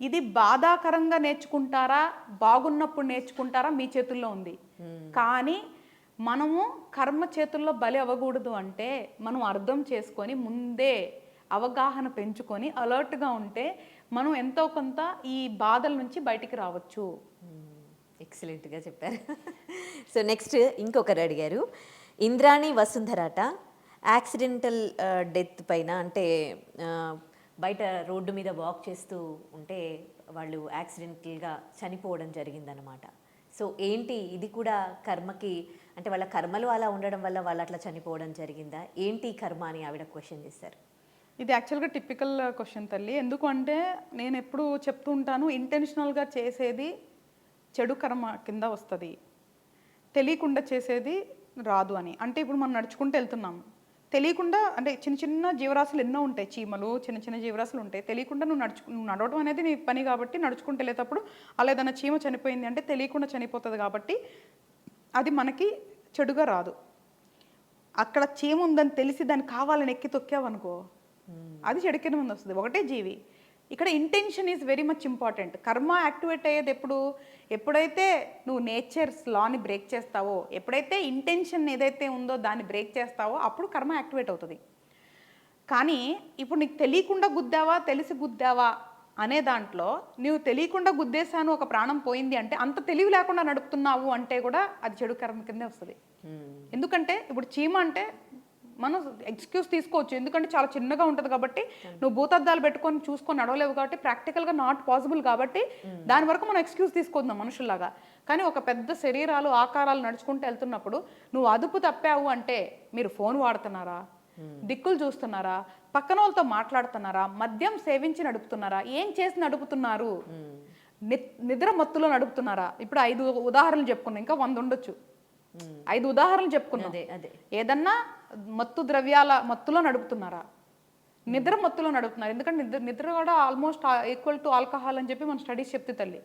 ఇది బాధాకరంగా నేర్చుకుంటారా, బాగున్నప్పుడు నేర్చుకుంటారా, మీ చేతుల్లో ఉంది. కానీ మనము కర్మ చేతుల్లో బలి అవ్వకూడదు అంటే మనం అర్థం చేసుకొని ముందే అవగాహన పెంచుకొని అలర్ట్గా ఉంటే మనం ఎంతో కొంత ఈ బాధల నుంచి బయటికి రావచ్చు. ఎక్సలెంట్గా చెప్పారు. సో నెక్స్ట్ ఇంకొకరు అడిగారు, ఇంద్రాణి వసుంధరాట యాక్సిడెంటల్ డెత్ పైన, అంటే బయట రోడ్డు మీద వాక్ చేస్తూ ఉంటే వాళ్ళు యాక్సిడెంటల్గా చనిపోవడం జరిగిందనమాట. సో ఏంటి ఇది కూడా కర్మకి, అంటే వాళ్ళ కర్మలు అలా ఉండడం వల్ల వాళ్ళు అట్లా చనిపోవడం జరిగిందా, ఏంటి కర్మ అని ఆవిడ క్వశ్చన్ చేశారు. ఇది యాక్చువల్గా టిపికల్ క్వశ్చన్ తల్లి. ఎందుకు అంటే నేను ఎప్పుడు చెప్తూ ఉంటాను, ఇంటెన్షనల్గా చేసేది చెడు కర్మ కింద వస్తుంది, తెలియకుండా చేసేది రాదు అని. అంటే ఇప్పుడు మనం నడుచుకుంటూ వెళ్తున్నాం, తెలియకుండా, అంటే చిన్న చిన్న జీవరాశులు ఎన్నో ఉంటాయి, చీమలు చిన్న చిన్న జీవరాశులు ఉంటాయి, తెలియకుండా నువ్వు నడవడం అనేది నీ పని కాబట్టి నడుచుకుంటూ వెళ్ళేటప్పుడు అలా ఏదైనా చీమ చనిపోయింది అంటే తెలియకుండా చనిపోతుంది కాబట్టి అది మనకి చెడుగా రాదు. అక్కడ చీమ ఉందని తెలిసి దాన్ని కావాలని ఎక్కి తొక్కావనుకో అది చెడు కింద వస్తుంది. ఒకటే జీవి. ఇక్కడ intention is very much important. కర్మ యాక్టివేట్ అయ్యేది ఎప్పుడైతే నువ్వు నేచర్స్ లాని బ్రేక్ చేస్తావో, ఎప్పుడైతే ఇంటెన్షన్ ఏదైతే ఉందో దాన్ని బ్రేక్ చేస్తావో అప్పుడు కర్మ యాక్టివేట్ అవుతుంది. కానీ ఇప్పుడు నీకు తెలియకుండా గుద్దావా తెలిసి గుద్దావా అనే దాంట్లో నువ్వు తెలియకుండా గుద్దేశాను ఒక ప్రాణం పోయింది అంటే అంత తెలివి లేకుండా నడుపుతున్నావు అంటే కూడా అది చెడు కర్మ కిందే వస్తుంది. ఎందుకంటే ఇప్పుడు చీమ అంటే మనం ఎక్స్క్యూజ్ తీసుకోవచ్చు, ఎందుకంటే చాలా చిన్నగా ఉంటుంది కాబట్టి నువ్వు భూతద్దాలు పెట్టుకొని చూసుకొని నడవలేవు కాబట్టి ప్రాక్టికల్గా నాట్ పాసిబుల్ కాబట్టి దాని వరకు మనం ఎక్స్క్యూజ్ తీసుకుందాం మనుషుల్లాగా. కానీ ఒక పెద్ద శరీరాలు ఆకారాలు నడుచుకుంటూ వెళ్తున్నప్పుడు నువ్వు అదుపు తప్పావు అంటే మీరు ఫోన్ వాడుతున్నారా, దిక్కులు చూస్తున్నారా, పక్కన వాళ్ళతో మాట్లాడుతున్నారా, మద్యం సేవించి నడుపుతున్నారా, ఏం చేసి నడుపుతున్నారు, నిద్ర మత్తులో నడుపుతున్నారా? ఇప్పుడు 5 ఉదాహరణలు చెప్పుకున్నాం, ఇంకా 100 ఉండొచ్చు. 5 ఉదాహరణలు చెప్పుకున్నాం. ఏదన్నా మత్తు ద్రవ్యాల మత్తులో నడుపుతున్నారా, నిద్ర మత్తులో నడుపుతున్నారు. ఎందుకంటే నిద్ర కూడా ఆల్మోస్ట్ ఈక్వల్ టు ఆల్కహాల్ అని చెప్పి మన స్టడీస్ చెప్తే తల్లి.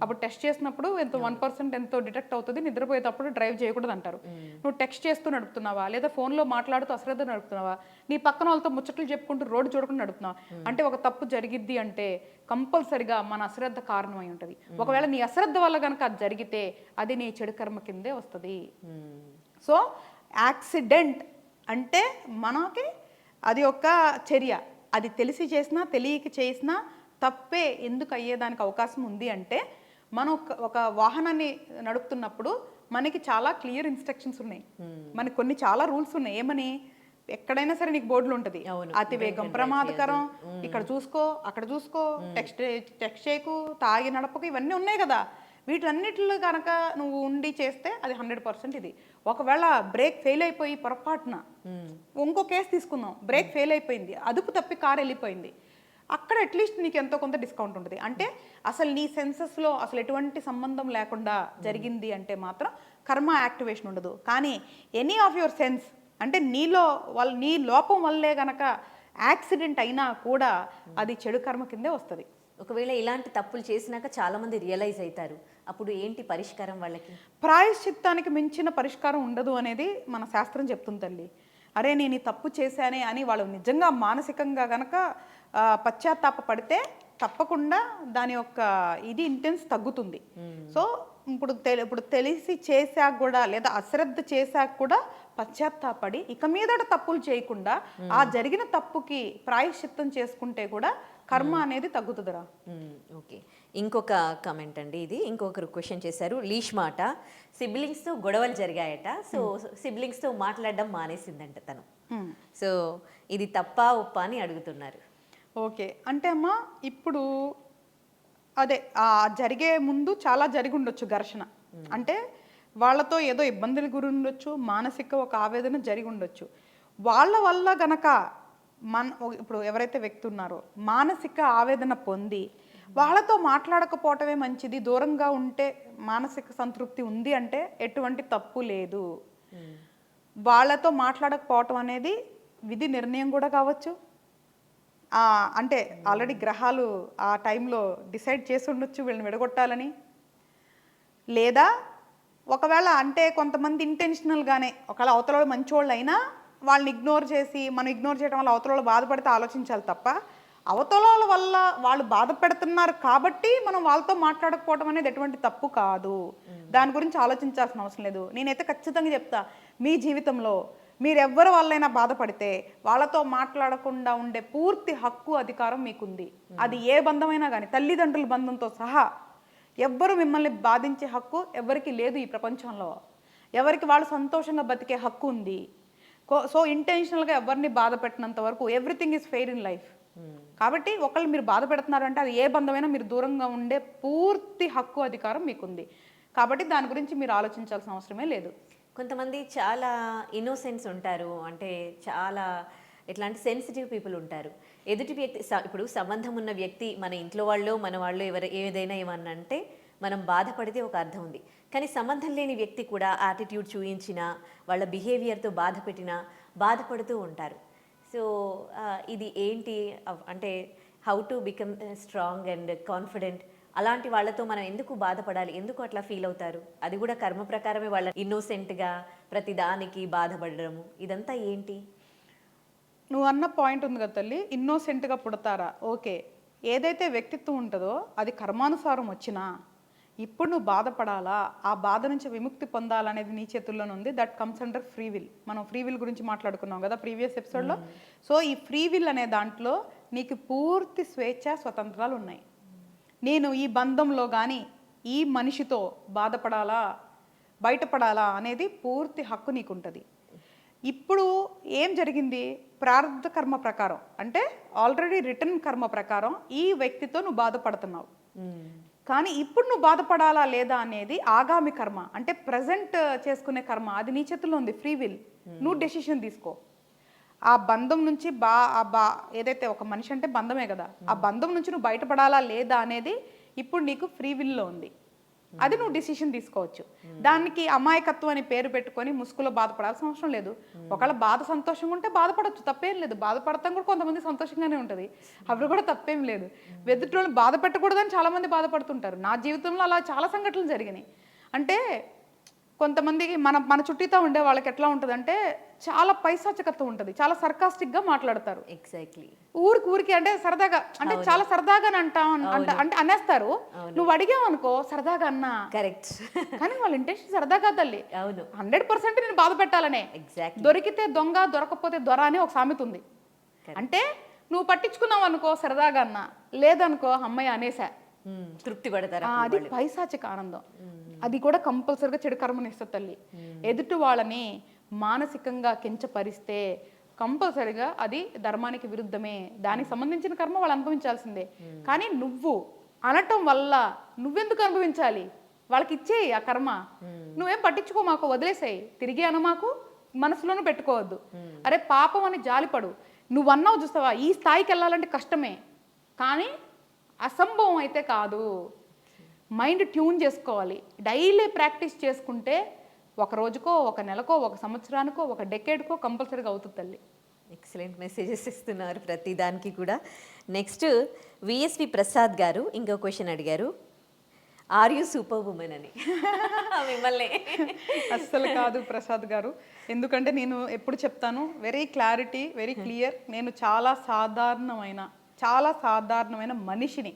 అప్పుడు టెస్ట్ చేసినప్పుడు ఎంతో 1% ఎంతో డిటెక్ట్ అవుతుంది, నిద్రపోయేటప్పుడు డ్రైవ్ చేయకూడదు అంటారు. నువ్వు టెక్స్ట్ చేస్తూ నడుపుతున్నావా, లేదా ఫోన్లో మాట్లాడుతూ అశ్రద్ధ నడుపుతున్నావా, నీ పక్కన వాళ్ళతో ముచ్చట్లు చెప్పుకుంటూ రోడ్డు చూడకుండా నడుపుతున్నావా అంటే ఒక తప్పు జరిగిద్ది అంటే కంపల్సరిగా మన అశ్రద్ధ కారణమై ఉంటుంది. ఒకవేళ నీ అశ్రద్ధ వల్ల కనుక అది జరిగితే అది నీ చెడు కర్మ కిందే వస్తుంది. సో యాక్సిడెంట్ అంటే మనకి అది ఒక చర్య, అది తెలిసి చేసినా తెలియక చేసినా తప్పే ఎందుకు అయ్యేదానికి అవకాశం ఉంది అంటే మనం ఒక వాహనాన్ని నడుపుతున్నప్పుడు మనకి చాలా క్లియర్ ఇన్స్ట్రక్షన్స్ ఉన్నాయి, మనకి కొన్ని చాలా రూల్స్ ఉన్నాయి. ఏమని, ఎక్కడైనా సరే నీకు బోర్డులు ఉంటుంది, అతివేగం ప్రమాదకరం, ఇక్కడ చూసుకో అక్కడ చూసుకో, టెక్స్ట్ చేయకు, తాగి నడపకు, ఇవన్నీ ఉన్నాయి కదా. వీటన్నిటిలో కనుక నువ్వు ఉండి చేస్తే అది 100% ఇది. ఒకవేళ బ్రేక్ ఫెయిల్ అయిపోయి పొరపాటున ఇంకో కేసు తీసుకుందాం, బ్రేక్ ఫెయిల్ అయిపోయింది, అదుపు తప్పి కారు వెళ్ళిపోయింది, అక్కడ అట్లీస్ట్ నీకు ఎంతో కొంత డిస్కౌంట్ ఉంటుంది. అంటే అసలు నీ సెన్సెస్లో అసలు ఎటువంటి సంబంధం లేకుండా జరిగింది అంటే మాత్రం కర్మ యాక్టివేషన్ ఉండదు. కానీ ఎనీ ఆఫ్ యువర్ సెన్స్ అంటే నీ లోపం వల్లే గనక యాక్సిడెంట్ అయినా కూడా అది చెడు కర్మ కిందే వస్తుంది. ఒకవేళ ఇలాంటి తప్పులు చేసినాక చాలా మంది రియలైజ్ అవుతారు, అప్పుడు ఏంటి పరిష్కారం వాళ్ళకి? ప్రాయశ్చిత్తానికి మించిన పరిష్కారం ఉండదు అనేది మన శాస్త్రం చెప్తుంది తల్లి. అరే నేను ఈ తప్పు చేశానే అని వాళ్ళు నిజంగా మానసికంగా గనక పశ్చాత్తాప పడితే తప్పకుండా దాని యొక్క ఇది ఇంటెన్స్ తగ్గుతుంది. సో ఇప్పుడు తెలిసి చేశాక కూడా లేదా అశ్రద్ధ చేశాక కూడా పశ్చాత్తాపడి ఇక మీదట తప్పులు చేయకుండా ఆ జరిగిన తప్పుకి ప్రాయశ్చిత్తం చేసుకుంటే కూడా కర్మ అనేది తగ్గుతుందిరా. ఓకే, ఇంకొక కమెంట్ అండి, ఇది ఇంకొకరు క్వశ్చన్ చేశారు. లీష్ మాట, సిబ్లింగ్స్తో గొడవలు జరిగాయట, సో సిబ్లింగ్స్తో మాట్లాడడం మానేసిందంట తను. సో ఇది తప్పా ఒప్పా అని అడుగుతున్నారు. ఓకే, అంటే అమ్మా ఇప్పుడు అదే జరిగే ముందు చాలా జరిగి ఉండొచ్చు ఘర్షణ, అంటే వాళ్ళతో ఏదో ఇబ్బందులు గురి ఉండొచ్చు, మానసిక ఒక ఆవేదన జరిగి ఉండొచ్చు. వాళ్ళ వల్ల గనక ఇప్పుడు ఎవరైతే వ్యక్తి ఉన్నారో మానసిక ఆవేదన పొంది వాళ్ళతో మాట్లాడకపోవటమే మంచిది, దూరంగా ఉంటే మానసిక సంతృప్తి ఉంది అంటే ఎటువంటి తప్పు లేదు. వాళ్ళతో మాట్లాడకపోవటం అనేది విధి నిర్ణయం కూడా కావచ్చు. అంటే ఆల్రెడీ గ్రహాలు ఆ టైంలో డిసైడ్ చేసి ఉండొచ్చు వీళ్ళని విడగొట్టాలని. లేదా ఒకవేళ అంటే కొంతమంది ఇంటెన్షనల్గానే ఒకవేళ అవతల మంచోళ్ళు అయినా వాళ్ళని ఇగ్నోర్ చేసి మనం ఇగ్నోర్ చేయడం వల్ల అవతల బాధపడితే ఆలోచించాలి తప్ప అవతల వల్ల వాళ్ళు బాధపడుతున్నారు కాబట్టి మనం వాళ్ళతో మాట్లాడకపోవడం అనేది ఎటువంటి తప్పు కాదు. దాని గురించి ఆలోచించాల్సిన అవసరం లేదు. నేనైతే ఖచ్చితంగా చెప్తా, మీ జీవితంలో మీరెవ్వరి వల్లైనా బాధపడితే వాళ్ళతో మాట్లాడకుండా ఉండే పూర్తి హక్కు అధికారం మీకుంది. అది ఏ బంధమైనా కానీ, తల్లిదండ్రుల బంధంతో సహా ఎవ్వరు మిమ్మల్ని బాధించే హక్కు ఎవరికి లేదు ఈ ప్రపంచంలో. ఎవరికి వాళ్ళు సంతోషంగా బతికే హక్కు ఉంది. సో ఇంటెన్షనల్గా ఎవరిని బాధ పెట్టినంత వరకు everything is fair in life. కాబట్టి ఒకళ్ళు మీరు బాధ పెడుతున్నారంటే అది ఏ బంధమైనా మీరు దూరంగా ఉండే పూర్తి హక్కు అధికారం మీకుంది. కాబట్టి దాని గురించి మీరు ఆలోచించాల్సిన అవసరమే లేదు. కొంతమంది చాలా ఇన్నోసెన్స్ ఉంటారు, అంటే చాలా ఎట్లాంటి సెన్సిటివ్ పీపుల్ ఉంటారు. ఎదుటి వ్యక్తి ఇప్పుడు సంబంధం ఉన్న వ్యక్తి మన ఇంట్లో వాళ్ళు మన వాళ్ళు ఏదైనా ఏమన్నా అంటే మనం బాధపడితే ఒక అర్థం ఉంది. కానీ సంబంధం లేని వ్యక్తి కూడా యాటిట్యూడ్ చూయించినా వాళ్ళ బిహేవియర్తో బాధ పెట్టినా బాధపడుతూ ఉంటారు. సో ఇది ఏంటి అంటే how to become strong and confident అలాంటి వాళ్ళతో మనం ఎందుకు బాధపడాలి, ఎందుకు అట్లా ఫీల్ అవుతారు? అది కూడా కర్మ ప్రకారమే వాళ్ళ ఇన్నోసెంట్గా ప్రతి దానికి బాధపడడము ఇదంతా ఏంటి? నువ్వు అన్న పాయింట్ ఉంది కదా తల్లి, ఇన్నోసెంట్గా పుడతారా, ఓకే. ఏదైతే వ్యక్తిత్వం ఉంటుందో అది కర్మానుసారం వచ్చినా ఇప్పుడు నువ్వు బాధపడాలా, ఆ బాధ నుంచి విముక్తి పొందాలనేది నీ చేతుల్లోనే ఉంది. That comes under free will. మనం ఫ్రీ విల్ గురించి మాట్లాడుకున్నాం కదా ప్రీవియస్ ఎపిసోడ్లో. సో ఈ ఫ్రీ విల్ అనే దాంట్లో నీకు పూర్తి స్వేచ్ఛ స్వతంత్రాలు ఉన్నాయి. నేను ఈ బంధంలో కానీ ఈ మనిషితో బాధపడాలా బయటపడాలా అనేది పూర్తి హక్కు నీకు ఉంటుంది. ఇప్పుడు ఏం జరిగింది, ప్రారంధ కర్మ ప్రకారం అంటే ఆల్రెడీ రిటర్న్ కర్మ ప్రకారం ఈ వ్యక్తితో నువ్వు బాధపడుతున్నావు. కానీ ఇప్పుడు నువ్వు బాధపడాలా లేదా అనేది ఆగామి కర్మ, అంటే ప్రజెంట్ చేసుకునే కర్మ. అది నీ చేతుల్లో ఉంది, ఫ్రీ విల్. నువ్వు డెసిషన్ తీసుకో. ఆ బంధం నుంచి ఏదైతే ఒక మనిషి అంటే బంధమే కదా, ఆ బంధం నుంచి నువ్వు బయటపడాలా లేదా అనేది ఇప్పుడు నీకు ఫ్రీ విల్లో ఉంది. అది నువ్వు డిసిషన్ తీసుకోవచ్చు. దానికి అమాయకత్వం అని పేరు పెట్టుకొని ముసుగులో బాధపడాల్సిన అవసరం లేదు. ఒకవేళ బాధ సంతోషంగా ఉంటే బాధపడచ్చు, తప్పేం లేదు. బాధపడతాం కూడా కొంతమంది సంతోషంగానే ఉంటుంది, అప్పుడు కూడా తప్పేం లేదు. ఎదుటిని బాధ పెట్టకూడదని చాలా మంది బాధపడుతుంటారు. నా జీవితంలో అలా చాలా సంఘటనలు జరిగినాయి. అంటే కొంతమందికి మన చుట్టితో ఉండే వాళ్ళకి ఎట్లా ఉంటుంది అంటే చాలా పైశాచికత్వం ఉంటుంది, చాలా సర్కాస్టిక్గా మాట్లాడతారు. ఎగ్జాక్ట్లీ. ఊరికి అంటే సరదాగా, అంటే చాలా సరదాగా అంటే అనేస్తారు. నువ్వు అడిగావు అనుకో సరదాగా అన్నా, కరెక్ట్. కానీ వాళ్ళ ఇంటెన్షన్ సరదాగా తల్లి. అవును, 100% నేను బాధ పెట్టాలనే. ఎగ్జాక్ట్లీ. దొరికితే దొంగ, దొరకపోతే దొర అని ఒక సామెత ఉంది. అంటే నువ్వు పట్టించుకున్నావు అనుకో సరదాగా అన్నా, లేదనుకో అమ్మయ్య అనేసా, తృప్తి పడతారు. అది పైశాచిక ఆనందం. అది కూడా కంపల్సరిగా చెడు కర్మని ఇస్తుంది తల్లి. ఎదుటి వాళ్ళని మానసికంగా కించపరిస్తే కంపల్సరిగా అది ధర్మానికి విరుద్ధమే. దానికి సంబంధించిన కర్మ వాళ్ళు అనుభవించాల్సిందే. కానీ నువ్వు అనటం వల్ల నువ్వెందుకు అనుభవించాలి? వాళ్ళకి ఇచ్చేయి ఆ కర్మ. నువ్వేం పట్టించుకో, మాకు వదిలేసాయి, తిరిగి అనమాకు, మనసులోనూ పెట్టుకోవద్దు. అరే పాపం అని జాలిపడు. నువ్వు అన్నావు చూస్తావా, ఈ స్థాయికి వెళ్ళాలంటే కష్టమే, కానీ అసంభవం అయితే కాదు. మైండ్ ట్యూన్ చేసుకోవాలి. డైలీ ప్రాక్టీస్ చేసుకుంటే ఒక రోజుకో, ఒక నెలకో, ఒక సంవత్సరానికో, ఒక డెకేడ్కో కంపల్సరీగా అవుతుంది తల్లి. ఎక్సలెంట్ మెసేజెస్ ఇస్తున్నారు ప్రతి దానికి కూడా. నెక్స్ట్ విఎస్వి ప్రసాద్ గారు ఇంకో క్వశ్చన్ అడిగారు, ఆర్ యూ సూపర్ ఉమెన్ అని. మిమ్మల్ని అస్సలు కాదు ప్రసాద్ గారు. ఎందుకంటే నేను ఎప్పుడు చెప్తాను, వెరీ క్లారిటీ, వెరీ క్లియర్. నేను చాలా సాధారణమైన మనిషిని.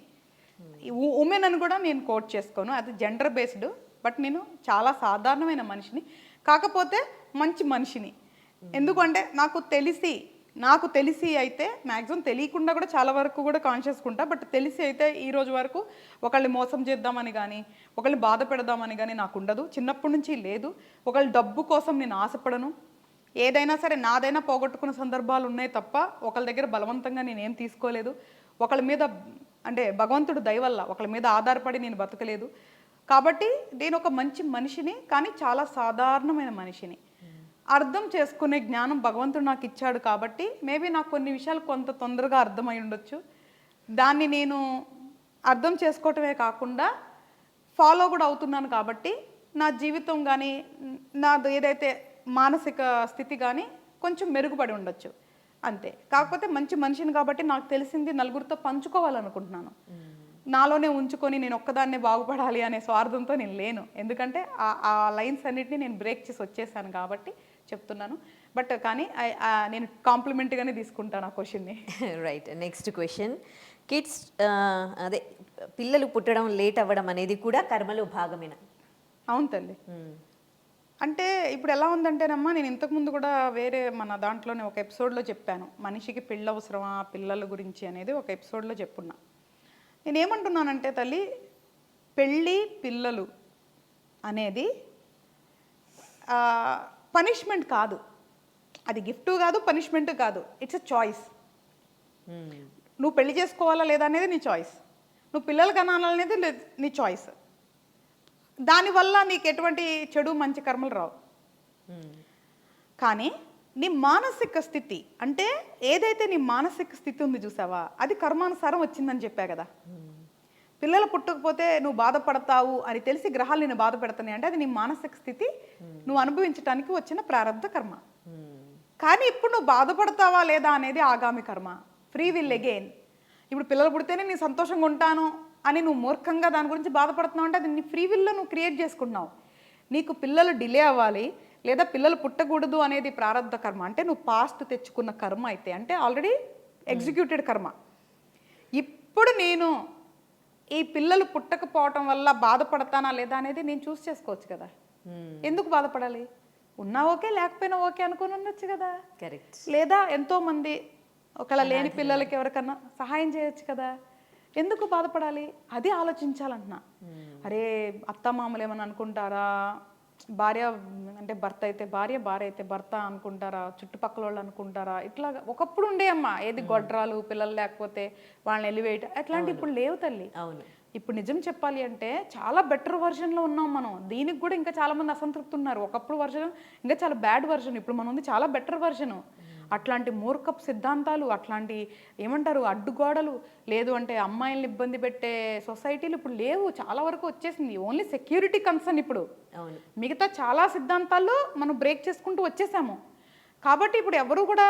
ఉమెన్ అని కూడా నేను కోట్ చేసుకోను, అది జెండర్ బేస్డ్. బట్ నేను చాలా సాధారణమైన మనిషిని, కాకపోతే మంచి మనిషిని. ఎందుకంటే నాకు తెలిసి అయితే మ్యాక్సిమం తెలియకుండా కూడా చాలా వరకు కూడా కాన్షియస్గా ఉంటా. బట్ తెలిసి అయితే ఈ రోజు వరకు ఒకళ్ళని మోసం చేద్దామని కానీ, ఒకళ్ళని బాధ పెడదామని కానీ నాకు ఉండదు, చిన్నప్పటి నుంచి లేదు. ఒకళ్ళ డబ్బు కోసం నేను ఆశపడను. ఏదైనా సరే నాదైనా పోగొట్టుకున్న సందర్భాలు ఉన్నాయి తప్ప ఒకళ్ళ దగ్గర బలవంతంగా నేనేం తీసుకోలేదు. ఒకళ్ళ మీద అంటే భగవంతుడు దయ వల్ల ఒకళ్ళ మీద ఆధారపడి నేను బతకలేదు. కాబట్టి నేను ఒక మంచి మనిషిని, కానీ చాలా సాధారణమైన మనిషిని. అర్థం చేసుకునే జ్ఞానం భగవంతుడు నాకు ఇచ్చాడు కాబట్టి మేబీ నాకు కొన్ని విషయాలు కొంత తొందరగా అర్థమై ఉండొచ్చు. దాన్ని నేను అర్థం చేసుకోవటమే కాకుండా ఫాలో కూడా అవుతున్నాను. కాబట్టి నా జీవితం కానీ, నాది ఏదైతే మానసిక స్థితి కానీ కొంచెం మెరుగుపడి ఉండొచ్చు అంతే. కాకపోతే మంచి మనిషిని కాబట్టి నాకు తెలిసింది నలుగురితో పంచుకోవాలనుకుంటున్నాను. నాలోనే ఉంచుకొని నేను ఒక్కదాన్నే బాగుపడాలి అనే స్వార్థంతో నేను లేను. ఎందుకంటే ఆ లైన్స్ అన్నిటిని నేను బ్రేక్ చేసి వచ్చేసాను కాబట్టి చెప్తున్నాను. బట్ కానీ నేను కాంప్లిమెంట్గానే తీసుకుంటాను ఆ క్వశ్చన్ని. రైట్. నెక్స్ట్ క్వశ్చన్, కిడ్స్ అదే పిల్లలు పుట్టడం లేట్ అవ్వడం అనేది కూడా కర్మలో భాగమేనా? అవును తల్లి. అంటే ఇప్పుడు ఎలా ఉందంటేనమ్మా, నేను ఇంతకుముందు కూడా వేరే మన దాంట్లోనే ఒక ఎపిసోడ్లో చెప్పాను, మనిషికి పెళ్ళి అవసరమా పిల్లల గురించి అనేది ఒక ఎపిసోడ్లో చెప్పున్నా. నేనేమంటున్నానంటే తల్లి, పెళ్ళి పిల్లలు అనేది పనిష్మెంట్ కాదు, అది గిఫ్ట్ కాదు, పనిష్మెంట్ కాదు, ఇట్స్ ఎ చాయిస్. నువ్వు పెళ్లి చేసుకోవాలా లేదా అనేది నీ చాయిస్, నువ్వు పిల్లలు కనాలనేది నీ చాయిస్. దానివల్ల నీకు ఎటువంటి చెడు మంచి కర్మలు రావు. కానీ నీ మానసిక స్థితి, అంటే ఏదైతే నీ మానసిక స్థితి ఉంది చూసావా, అది కర్మానుసారం వచ్చిందని చెప్పా కదా. పిల్లలు పుట్టకపోతే నువ్వు బాధపడతావు అని తెలిసి గ్రహాలు నేను బాధ పెడతాయి అంటే అది నీ మానసిక స్థితి, నువ్వు అనుభవించడానికి వచ్చిన ప్రారంధ కర్మ. కానీ ఇప్పుడు నువ్వు బాధపడతావా లేదా అనేది ఆగామి కర్మ, ఫ్రీ విల్ అగైన్. ఇప్పుడు పిల్లలు పుడితేనే నేను సంతోషంగా ఉంటాను అని నువ్వు మూర్ఖంగా దాని గురించి బాధపడుతున్నావు అంటే అది నీ ఫ్రీ విల్లో నువ్వు క్రియేట్ చేసుకుంటున్నావు. నీకు పిల్లలు డిలే అవ్వాలి లేదా పిల్లలు పుట్టకూడదు అనేది ప్రారంధ కర్మ. అంటే నువ్వు పాస్ట్ తెచ్చుకున్న కర్మ అయితే, అంటే ఆల్రెడీ ఎగ్జిక్యూటెడ్ కర్మ. ఇప్పుడు నేను ఈ పిల్లలు పుట్టకపోవటం వల్ల బాధపడతానా లేదా అనేది నేను చూస్ చేసుకోవచ్చు కదా. ఎందుకు బాధపడాలి? ఉన్నా ఓకే, లేకపోయినా ఓకే అనుకుని ఉండొచ్చు కదా. కరెక్ట్. లేదా ఎంతో మంది ఒకళ్ళ లేని పిల్లలకి ఎవరికన్నా సహాయం చేయొచ్చు కదా. ఎందుకు బాధపడాలి? అది ఆలోచించాలంటున్నా. అరే అత్తమామలు ఏమని అనుకుంటారా, భార్య అంటే భర్త అయితే భార్య, భార్య అయితే భర్త అనుకుంటారా, చుట్టుపక్కల వాళ్ళు అనుకుంటారా, ఇట్లా ఒకప్పుడు ఉండే అమ్మా. ఏది గొడ్రాలు పిల్లలు లేకపోతే వాళ్ళని ఎలివేట్, అట్లాంటి ఇప్పుడు లేవు తల్లి. అవును. ఇప్పుడు నిజం చెప్పాలి అంటే చాలా బెటర్ వర్షన్లో ఉన్నాం మనం. దీనికి కూడా ఇంకా చాలా మంది అసంతృప్తి ఉన్నారు. ఒకప్పుడు వర్షన్ ఇంకా చాలా బ్యాడ్ వర్షన్, ఇప్పుడు మనం ఉంది చాలా బెటర్ వర్షను. అట్లాంటి మూర్ఖపు సిద్ధాంతాలు, అట్లాంటి ఏమంటారు అడ్డుగోడలు, లేదు అంటే అమ్మాయిల్ని ఇబ్బంది పెట్టే సొసైటీలు ఇప్పుడు లేవు. చాలా వరకు వచ్చేసింది. ఓన్లీ సెక్యూరిటీ కన్సర్న్ ఇప్పుడు. మిగతా చాలా సిద్ధాంతాల్లో మనం బ్రేక్ చేసుకుంటూ వచ్చేసాము. కాబట్టి ఇప్పుడు ఎవరు కూడా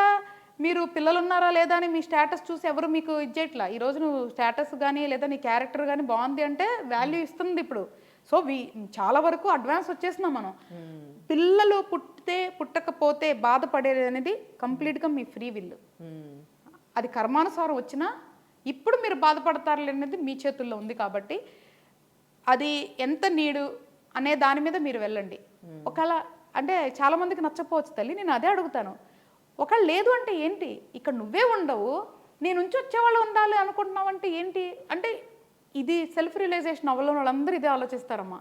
మీరు పిల్లలు ఉన్నారా లేదా అని మీ స్టేటస్ చూసి ఎవరు మీకు ఇచ్చేట్లా. ఈరోజు నువ్వు స్టేటస్ కానీ లేదా నీ క్యారెక్టర్ కానీ బాగుంది అంటే వాల్యూ ఇస్తుంది ఇప్పుడు. సో చాలా వరకు అడ్వాన్స్ వచ్చేస్తున్నాం మనం. పిల్లలు పుట్టితే పుట్టకపోతే బాధపడేది అనేది కంప్లీట్గా మీ ఫ్రీ విల్. అది కర్మానుసారం వచ్చినా ఇప్పుడు మీరు బాధపడతారు అనేది మీ చేతుల్లో ఉంది. కాబట్టి అది ఎంత నీడు అనే దాని మీద మీరు వెళ్ళండి. ఒకవేళ అంటే చాలా మందికి నచ్చపోవచ్చు తల్లి, నేను అదే అడుగుతాను. ఒకవేళ లేదు అంటే ఏంటి? ఇక్కడ నువ్వే ఉండవు, నేను నుంచి వచ్చేవాళ్ళు ఉండాలి అనుకుంటున్నావు అంటే ఏంటి? అంటే ఇది సెల్ఫ్ రియలైజేషన్ అవ్వలేని వాళ్ళందరూ ఇదే ఆలోచిస్తారమ్మా.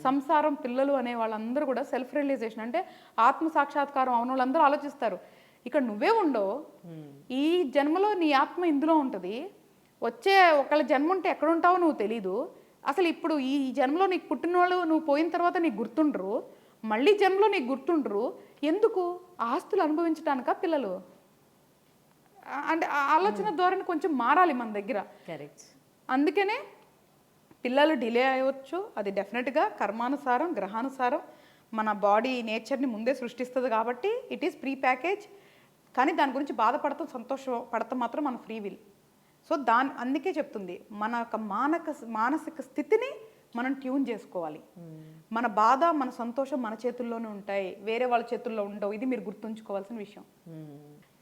సంసారం పిల్లలు అనే వాళ్ళందరూ కూడా సెల్ఫ్ రియలైజేషన్ అంటే ఆత్మ సాక్షాత్కారం అవున వాళ్ళందరూ ఆలోచిస్తారు. ఇక్కడ నువ్వే ఉండవు, ఈ జన్మలో నీ ఆత్మ ఇందులో ఉంటుంది, వచ్చే ఒకళ్ళ జన్మ ఉంటే ఎక్కడ ఉంటావో నువ్వు తెలీదు. అసలు ఇప్పుడు ఈ జన్మలో నీకు పుట్టిన వాళ్ళు నువ్వు పోయిన తర్వాత నీకు గుర్తుండరు, మళ్ళీ జన్మలో నీకు గుర్తుండరు. ఎందుకు? ఆస్తులు అనుభవించడానికా పిల్లలు? అంటే ఆలోచన ధోరణి కొంచెం మారాలి మన దగ్గర. కరెక్ట్. అందుకనే పిల్లలు డిలే అయ్యవచ్చు. అది డెఫినెట్గా కర్మానుసారం గ్రహానుసారం మన బాడీ నేచర్ని ముందే సృష్టిస్తుంది కాబట్టి ఇట్ ఈస్ ప్రీ ప్యాకేజ్. కానీ దాని గురించి బాధపడతాం, సంతోషపడతాం మాత్రం మన ఫ్రీ విల్. సో అందుకే చెప్తుంది మన యొక్క మానసిక స్థితిని మనం ట్యూన్ చేసుకోవాలి. మన బాధ మన సంతోషం మన చేతుల్లోనే ఉంటాయి, వేరే వాళ్ళ చేతుల్లో ఉండవు. ఇది మీరు గుర్తుంచుకోవాల్సిన విషయం.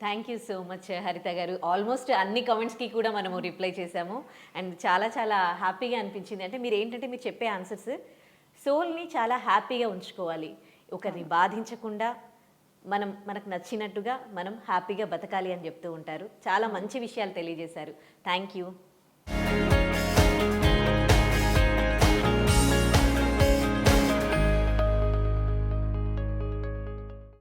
థ్యాంక్ యూ సో మచ్ హరిత గారు. ఆల్మోస్ట్ అన్ని కమెంట్స్కి కూడా మనము రిప్లై చేసాము అండ్ చాలా చాలా హ్యాపీగా అనిపించింది. అంటే మీరు ఏంటంటే మీరు చెప్పే ఆన్సర్స్ సోల్ని చాలా హ్యాపీగా ఉంచుకోవాలి, ఒకరిని బాధించకుండా మనకు నచ్చినట్టుగా మనం హ్యాపీగా బతకాలి అని చెప్తూ ఉంటారు. చాలా మంచి విషయాలు తెలియజేశారు. Thank you.